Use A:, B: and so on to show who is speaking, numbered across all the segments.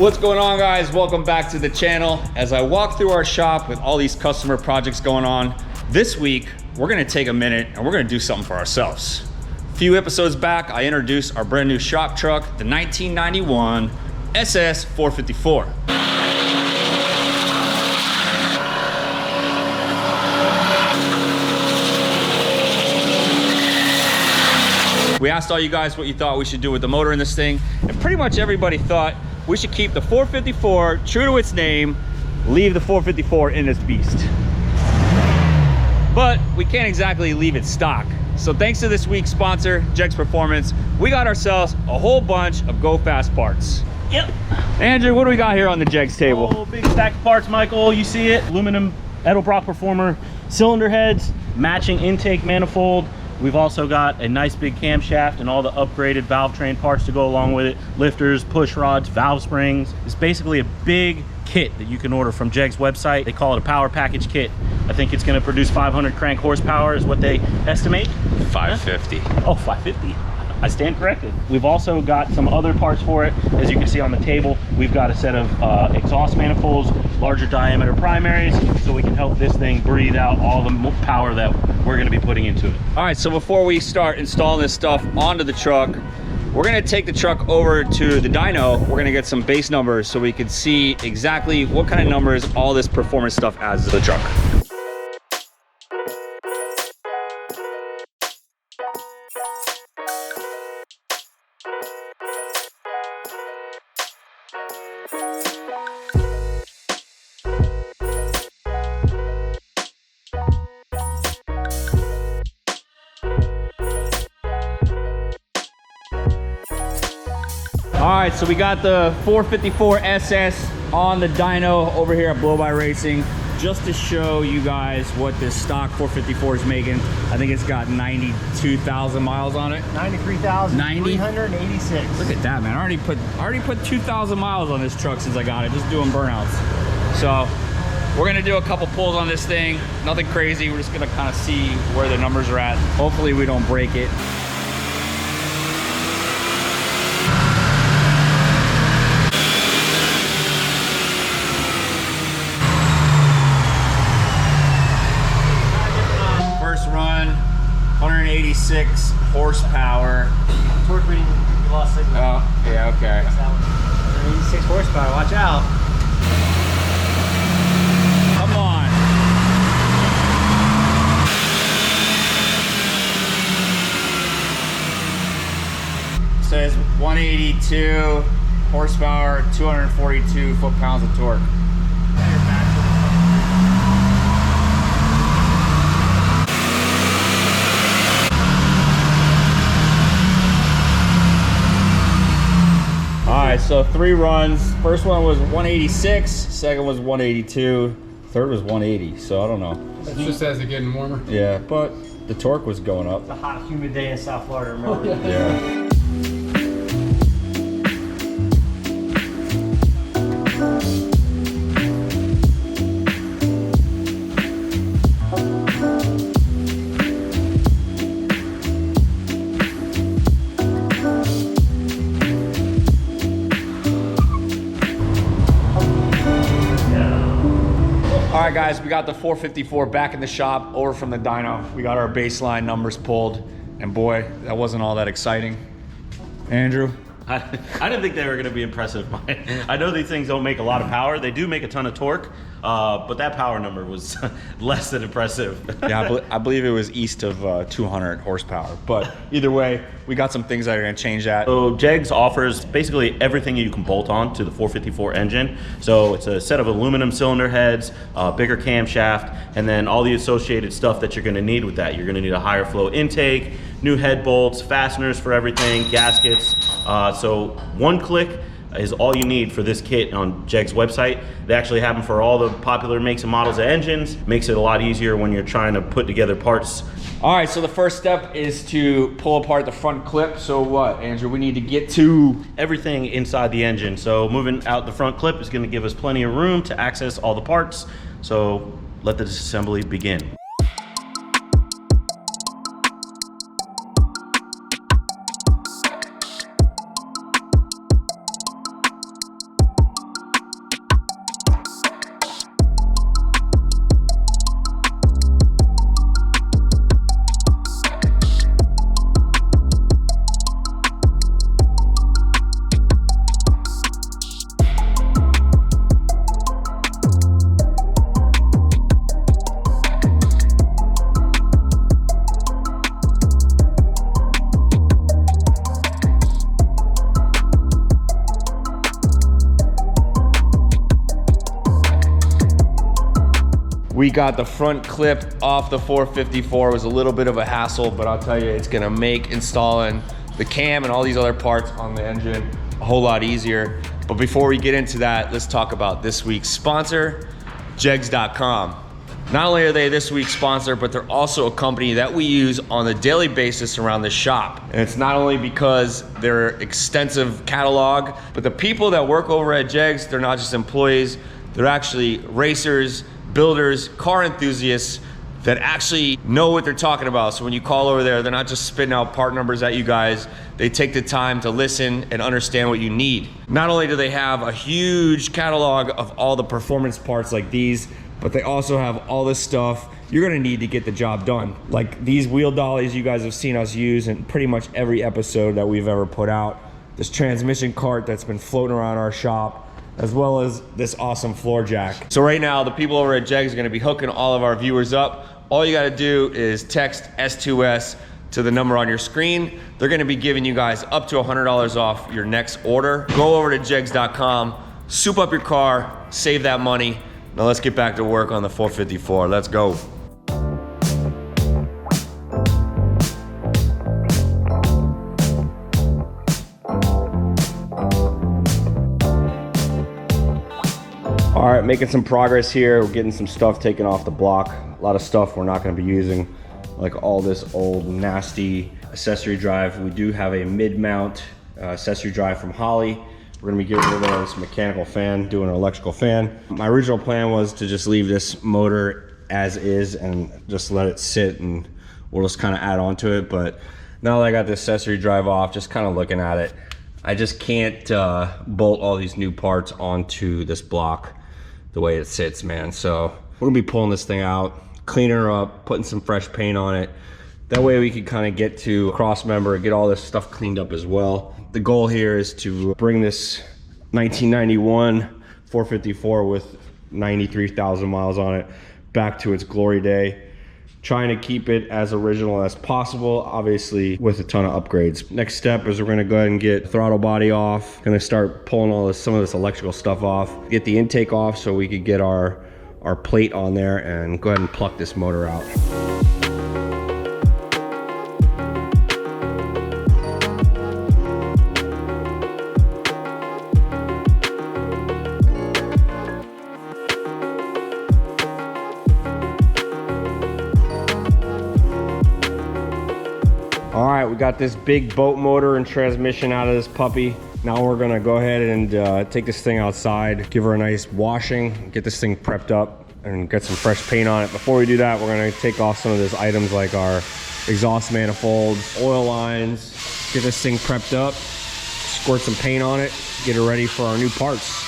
A: What's going on, guys? Welcome back to the channel. As I walk through our shop with all these customer projects going on, this week we're gonna take a minute and we're gonna do something for ourselves. A few episodes back, I introduced our brand new shop truck, the 1991 SS 454. We asked all you guys what you thought we should do with the motor in this thing, and pretty much everybody thought we should keep the 454 true to its name, leave the 454 in this beast. But we can't exactly leave it stock. So thanks to this week's sponsor, JEGS Performance, we got ourselves a whole bunch of Go Fast parts.
B: Yep.
A: Andrew, what do we got here on the JEGS table?
B: Oh, big stack of parts, Michael. You see it. Aluminum Edelbrock Performer cylinder heads, matching intake manifold. We've also got a nice big camshaft and all the upgraded valve train parts to go along with it. Lifters, push rods, valve springs. It's basically a big kit that you can order from JEGS website. They call it a power package kit. I think it's going to produce 500 crank horsepower is what they estimate.
A: 550.
B: Oh, 550. I stand corrected. We've also got some other parts for it. As you can see on the table, we've got a set of exhaust manifolds, larger diameter primaries, so we can help this thing breathe out all the power that we're going to be putting into it.
A: All right, so before we start installing this stuff onto the truck, we're gonna take the truck over to the dyno. We're gonna get some base numbers so we can see exactly what kind of numbers all this performance stuff adds to the truck. All right, so we got the 454 SS on the dyno over here at Blow By Racing, just to show you guys what this stock 454 is making. I think it's got 92,000 miles on it.
B: 93,386.
A: Look at that, man. I already put 2,000 miles on this truck since I got it, just doing burnouts. So we're gonna do a couple pulls on this thing. Nothing crazy. We're just gonna kind of see where the numbers are at. Hopefully we don't break it. Run 186 horsepower.
C: Torque reading, you lost signal.
A: Oh, yeah, okay.
C: 186 horsepower, watch out.
A: Come on. Says 182 horsepower, 242 foot-pounds of torque. All right, so 3 runs. First one was 186, second was 182, third was 180, so I don't know.
D: It's just as it's getting warmer.
A: Yeah, but the torque was going up.
C: It's a hot, humid day in South Florida, remember?
A: Yeah. All right, guys, we got the 454 back in the shop, over from the dyno. We got our baseline numbers pulled, and boy, that wasn't all that exciting. Andrew?
B: I didn't think they were going to be impressive. I know these things don't make a lot of power. They do make a ton of torque, but that power number was less than impressive.
A: Yeah, I believe it was east of 200 horsepower. But either way, we got some things that are going to change that.
B: So JEGS offers basically everything you can bolt on to the 454 engine. So it's a set of aluminum cylinder heads, bigger camshaft, and then all the associated stuff that you're going to need with that. You're going to need a higher flow intake, new head bolts, fasteners for everything, gaskets. So one click is all you need for this kit on JEGS website. They actually have them for all the popular makes and models of engines. Makes it a lot easier when you're trying to put together parts.
A: All right, so the first step is to pull apart the front clip. So what, Andrew, we need to get to?
B: Everything inside the engine. So moving out the front clip is gonna give us plenty of room to access all the parts. So let the disassembly begin.
D: We got the front clip off the 454. It was a little bit of a hassle, but I'll tell you, it's gonna make installing the cam and all these other parts on the engine a whole lot easier. But before we get into that, let's talk about this week's sponsor, JEGS.com. Not only are they this week's sponsor, but they're also a company that we use on a daily basis around the shop. And it's not only because their extensive catalog, but the people that work over at JEGS, they're not just employees, they're actually racers, builders, car enthusiasts that actually know what they're talking about. So when you call over there, they're not just spitting out part numbers at you guys. They take the time to listen and understand what you need. Not only do they have a huge catalog of all the performance parts like these, but they also have all this stuff you're gonna need to get the job done. Like these wheel dollies you guys have seen us use in pretty much every episode that we've ever put out. This transmission cart that's been floating around our shop, as well as this awesome floor jack. So right now, the people over at JEGS are gonna be hooking all of our viewers up. All you gotta do is text S2S to the number on your screen. They're gonna be giving you guys up to $100 off your next order. Go over to JEGS.com, soup up your car, save that money. Now let's get back to work on the 454, let's go. All right, making some progress here. We're getting some stuff taken off the block. A lot of stuff we're not gonna be using, like all this old nasty accessory drive. We do have a mid-mount accessory drive from Holley. We're gonna be getting rid of this mechanical fan, doing an electrical fan. My original plan was to just leave this motor as is and just let it sit and we'll just kind of add on to it. But now that I got the accessory drive off, just kind of looking at it, I just can't bolt all these new parts onto this block the way it sits, man. So we're gonna be pulling this thing out, cleaning her up, putting some fresh paint on it. That way we can kind of get to cross member and get all this stuff cleaned up as well. The goal here is to bring this 1991 454 with 93,000 miles on it back to its glory day. Trying to keep it as original as possible, obviously with a ton of upgrades. Next step is we're gonna go ahead and get the throttle body off. Gonna start pulling all this, some of this electrical stuff off, get the intake off so we could get our plate on there and go ahead and pluck this motor out. All right, we got this big boat motor and transmission out of this puppy. Now we're gonna go ahead and take this thing outside, give her a nice washing, get this thing prepped up and get some fresh paint on it. Before we do that, we're gonna take off some of these items like our exhaust manifolds, oil lines, get this thing prepped up, squirt some paint on it, get it ready for our new parts.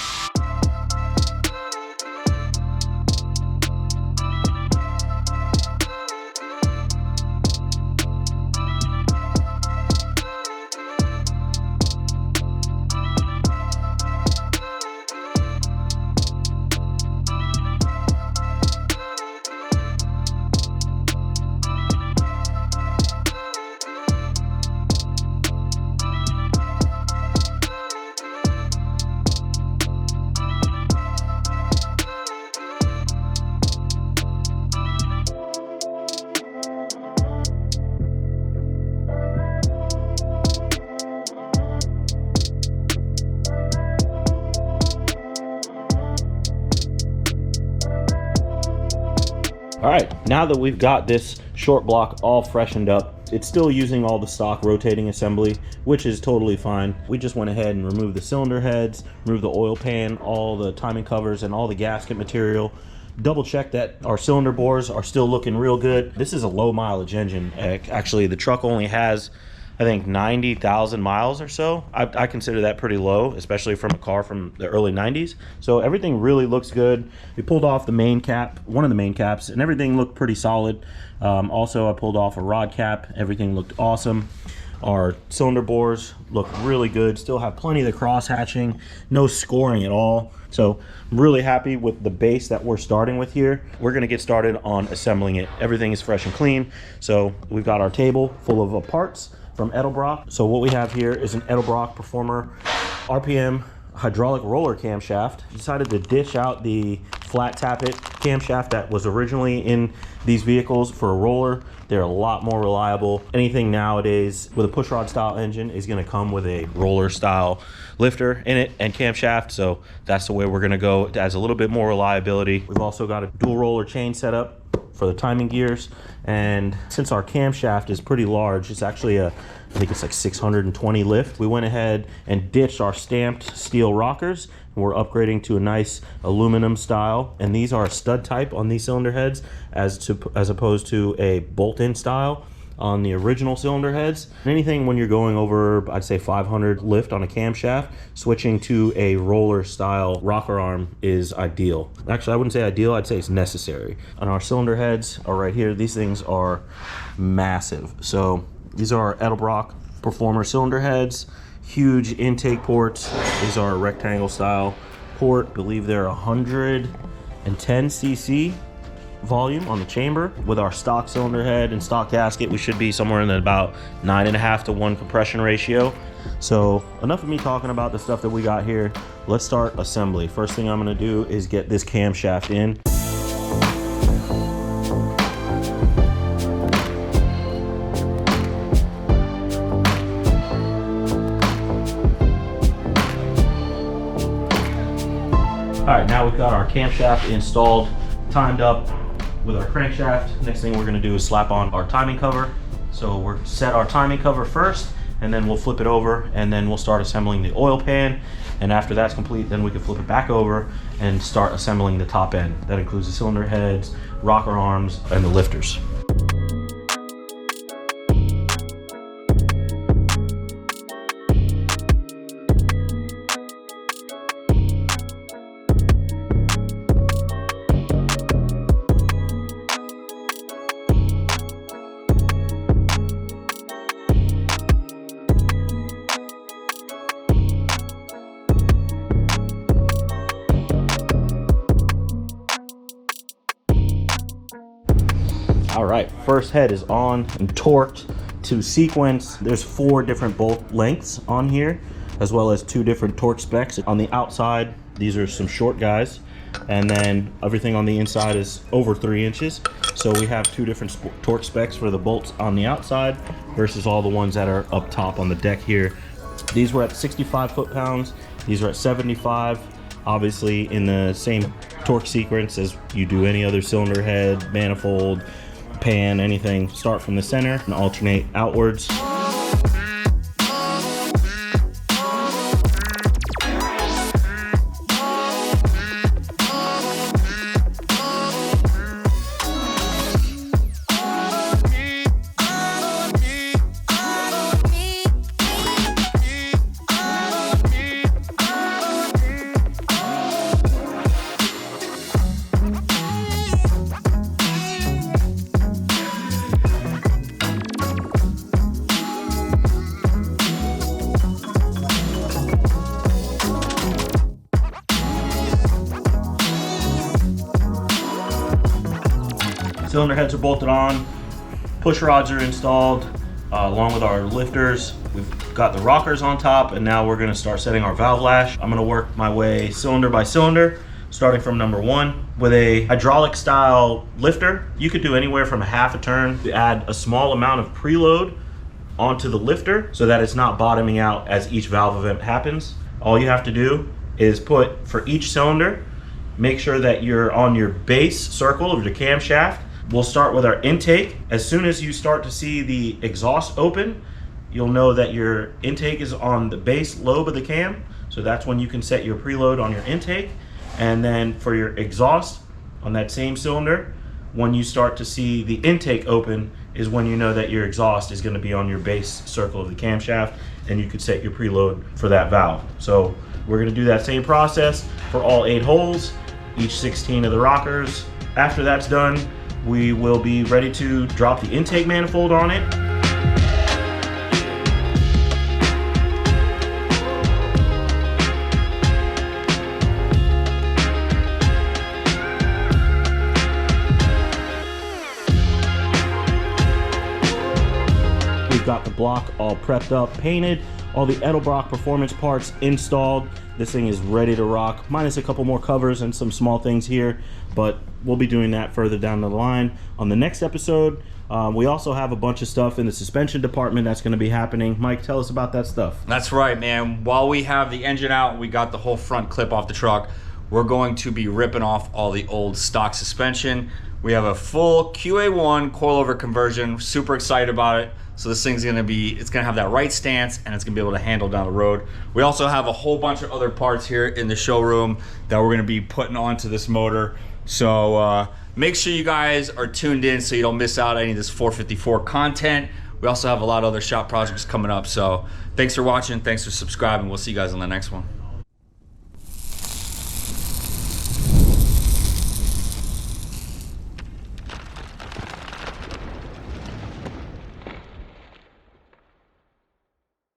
B: All right, now that we've got this short block all freshened up, it's still using all the stock rotating assembly, which is totally fine. We just went ahead and removed the cylinder heads, removed the oil pan, all the timing covers, and all the gasket material. Double check that our cylinder bores are still looking real good. This is a low mileage engine. Actually, the truck only has, I think, 90,000 miles or so. I consider that pretty low, especially from a car from the early 90s. So everything really looks good. We pulled off the main cap, one of the main caps, and everything looked pretty solid. Also, I pulled off a rod cap. Everything looked awesome. Our cylinder bores look really good. Still have plenty of the cross hatching, no scoring at all. So I'm really happy with the base that we're starting with here. We're gonna get started on assembling it. Everything is fresh and clean. So we've got our table full of parts from Edelbrock. So what we have here is an Edelbrock Performer RPM hydraulic roller camshaft. Decided to dish out the flat tappet camshaft that was originally in these vehicles for a roller. They're a lot more reliable. Anything nowadays with a pushrod style engine is going to come with a roller style lifter in it and camshaft, so that's the way we're going to go. It adds a little bit more reliability. We've also got a dual roller chain setup for the timing gears, and since our camshaft is pretty large, it's actually I think it's like 620 lift. We went ahead and ditched our stamped steel rockers, and we're upgrading to a nice aluminum style, and these are stud type on these cylinder heads as opposed to a bolt-in style on the original cylinder heads. Anything when you're going over, I'd say 500 lift on a camshaft, switching to a roller style rocker arm is ideal. Actually, I wouldn't say ideal, I'd say it's necessary. And our cylinder heads are right here. These things are massive. So these are our Edelbrock Performer cylinder heads, huge intake ports. These are a rectangle style port. I believe they're 110 cc volume on the chamber. With our stock cylinder head and stock gasket, we should be somewhere in about 9.5 to 1 compression ratio. So enough of me talking about the stuff that we got here. Let's start assembly. First thing I'm going to do is get this camshaft in. All right, now we've got our camshaft installed, timed up with our crankshaft. Next thing we're gonna do is slap on our timing cover. So we're set our timing cover first, and then we'll flip it over, and then we'll start assembling the oil pan. And after that's complete, then we can flip it back over and start assembling the top end. That includes the cylinder heads, rocker arms, and the lifters. All right, first head is on and torqued to sequence. There's 4 different bolt lengths on here, as well as 2 different torque specs. On the outside, these are some short guys, and then everything on the inside is over 3 inches. So we have 2 different torque specs for the bolts on the outside versus all the ones that are up top on the deck here. These were at 65 foot-pounds. These are at 75. Obviously in the same torque sequence as you do any other cylinder head, manifold, pan, anything. Start from the center and alternate outwards. Cylinder heads are bolted on, push rods are installed, along with our lifters. We've got the rockers on top, and now we're gonna start setting our valve lash. I'm gonna work my way cylinder by cylinder, starting from number 1. With a hydraulic style lifter, you could do anywhere from a half a turn to add a small amount of preload onto the lifter so that it's not bottoming out as each valve event happens. All you have to do is put, for each cylinder, make sure that you're on your base circle of the camshaft. We'll start with our intake. As soon as you start to see the exhaust open, you'll know that your intake is on the base lobe of the cam. So that's when you can set your preload on your intake. And then for your exhaust on that same cylinder, when you start to see the intake open is when you know that your exhaust is going to be on your base circle of the camshaft, and you could set your preload for that valve. So we're going to do that same process for all 8 holes, each 16 of the rockers. After that's done, we will be ready to drop the intake manifold on it. We've got the block all prepped up, painted. all the Edelbrock performance parts installed. This thing is ready to rock, minus a couple more covers and some small things here, but we'll be doing that further down the line on the next episode. We also have a bunch of stuff in the suspension department that's going to be happening. Mike, tell us about that stuff.
A: That's right, man. While we have the engine out, we got the whole front clip off the truck. We're going to be ripping off all the old stock suspension. We have a full QA1 coilover conversion. Super excited about it. So this thing's gonna be, it's gonna have that right stance and it's gonna be able to handle down the road. We also have a whole bunch of other parts here in the showroom that we're gonna be putting onto this motor. So make sure you guys are tuned in so you don't miss out on any of this 454 content. We also have a lot of other shop projects coming up. So thanks for watching, thanks for subscribing. We'll see you guys on the next one.